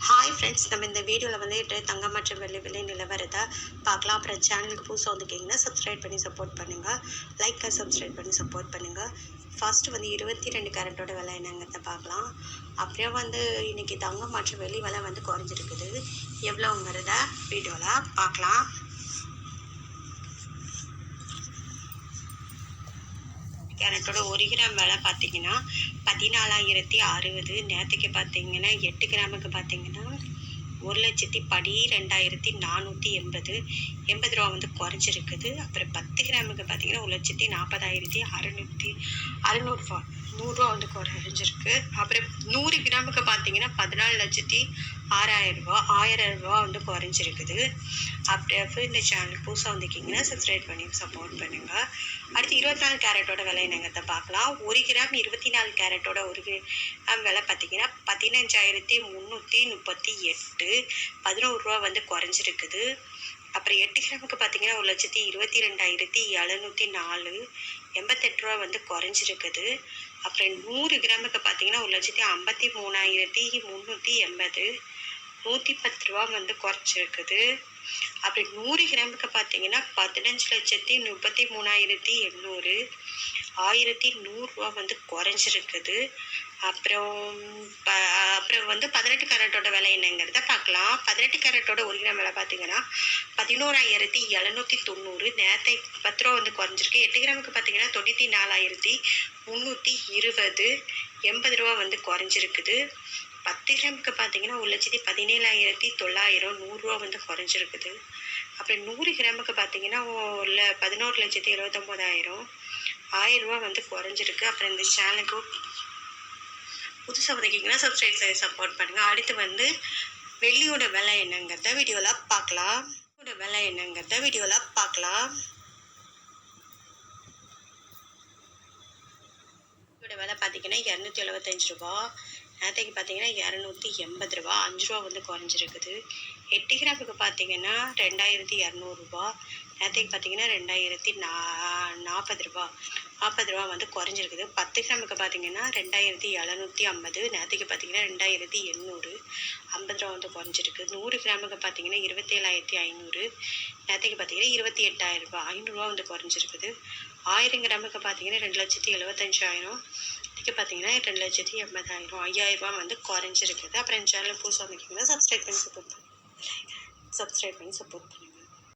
Hi friends, நம்ம இந்த வீடியோவில் வந்துட்டு தங்கம் மற்றும் வெள்ளி விலை நிலவரத்தை பார்க்கலாம். அப்புறம் சேனலுக்கு புதுசாக வந்துக்கிங்கன்னா சப்ஸ்கிரைப் பண்ணி சப்போர்ட் பண்ணுங்கள். லைக் சப்ஸ்கிரைப் பண்ணி சப்போர்ட் பண்ணுங்கள். ஃபஸ்ட்டு வந்து 22 கேரட்டோட விலை என்னங்கிறத பார்க்கலாம். அப்புறம் வந்து இன்றைக்கி தங்கம் மற்றும் வெள்ளி விலை வந்து குறைஞ்சிருக்குது. எவ்வளோங்கிறத வீடியோவில் பார்க்கலாம். கேரட்டோட 1 கிராம் விலை பார்த்தீங்கன்னா 14,060. நேற்றுக்கு பார்த்தீங்கன்னா 8 கிராமுக்கு பார்த்தீங்கன்னா 1,12,480 ரூபா வந்து குறைஞ்சிருக்குது. அப்புறம் 10 கிராமுக்கு பார்த்தீங்கன்னா 1,40,460 100 வந்து குறைஞ்சிருக்கு. அப்புறம் 100 கிராமுக்கு பார்த்தீங்கன்னா 14,06,000 ரூபா 1000 ரூபா வந்து குறைஞ்சிருக்குது. அப்படியே இந்த சேனல் புதுசாக வந்துக்கிங்கன்னா சப்ஸ்கிரைப் பண்ணி சப்போர்ட் பண்ணுங்கள். அடுத்து 24 கேரட்டோட விலை என்னங்கிறத பார்க்கலாம். 1 கிராம் 24 கேரட்டோட 1 கிராம் விலை பார்த்தீங்கன்னா 15,338 11 ரூபா வந்து குறைஞ்சிருக்குது. அப்புறம் 8 கிராமுக்கு பார்த்தீங்கன்னா 1,22,704 88 ரூபா வந்து குறைஞ்சிருக்குது. அப்புறம் 100 கிராமுக்கு பார்த்தீங்கன்னா 1,53,380 110 ரூபா வந்து குறைச்சிருக்குது. அப்படி 100 கிராமுக்கு பார்த்தீங்கன்னா 15,33,800 1,100 ரூபா வந்து குறைஞ்சிருக்குது. அப்புறம் வந்து 18 கேரட்டோட விலை என்னங்கிறத பார்க்கலாம். 18 கேரட்டோட 1 கிராம் விலை பார்த்தீங்கன்னா 11,790 நேரத்தை 10 ரூபா வந்து குறைஞ்சிருக்கு. 8 கிராமுக்கு பார்த்தீங்கன்னா 94,320 80 ரூபா வந்து குறைஞ்சிருக்குது. 10 கிராமுக்கு பார்த்தீங்கன்னா 1,17,900 100 ரூபா வந்து குறைஞ்சிருக்குது. அப்புறம் 100 கிராமுக்கு பார்த்தீங்கன்னா 11,79,000 1000 ரூபா வந்து குறைஞ்சிருக்கு. அப்புறம் இந்த சேனலுக்கு புதுசாக வந்துக்கிங்கன்னா சப்ஸ்கிரைப் செய்ய சப்போர்ட் பண்ணுங்கள். அடுத்து வந்து வெள்ளியோட விலை என்னங்கிறத வீடியோவில் பார்க்கலாம். விலை என்னங்கிறத வீடியோவில் பார்க்கலாம். விலை பார்த்தீங்கன்னா 275 ரூபா நேற்றுக்கு பார்த்தீங்கன்னா 280 ரூபா 5 ரூபா வந்து குறைஞ்சிருக்குது. 8 கிராமுக்கு பார்த்தீங்கன்னா 2,200 ரூபா நேற்றுக்கு பார்த்தீங்கன்னா 2,040 ரூபா 40 ரூபா வந்து குறைஞ்சிருக்குது. 10 கிராமுக்கு பார்த்தீங்கன்னா 2,750 நேற்றுக்கு பார்த்தீங்கன்னா 2,800 50 ரூபா வந்து குறைஞ்சிருக்கு. 100 கிராமுக்கு பார்த்தீங்கன்னா 27,500 நேற்றுக்கு பார்த்தீங்கன்னா 28,000 ரூபா 500 ரூபா வந்து குறைஞ்சிருக்குது. 1000 கிராமுக்கு பார்த்தீங்கன்னா 2,75,000 இதுக்கு பார்த்தீங்கன்னா 2,80,000 5,000 ரூபா வந்து குறைஞ்சிருக்குது. அப்புறம் என் சேனல் புதுசாக வந்துக்கிங்கன்னா சப்ஸ்கிரைப் பண்ணி சப்போர்ட் பண்ணுங்கள்.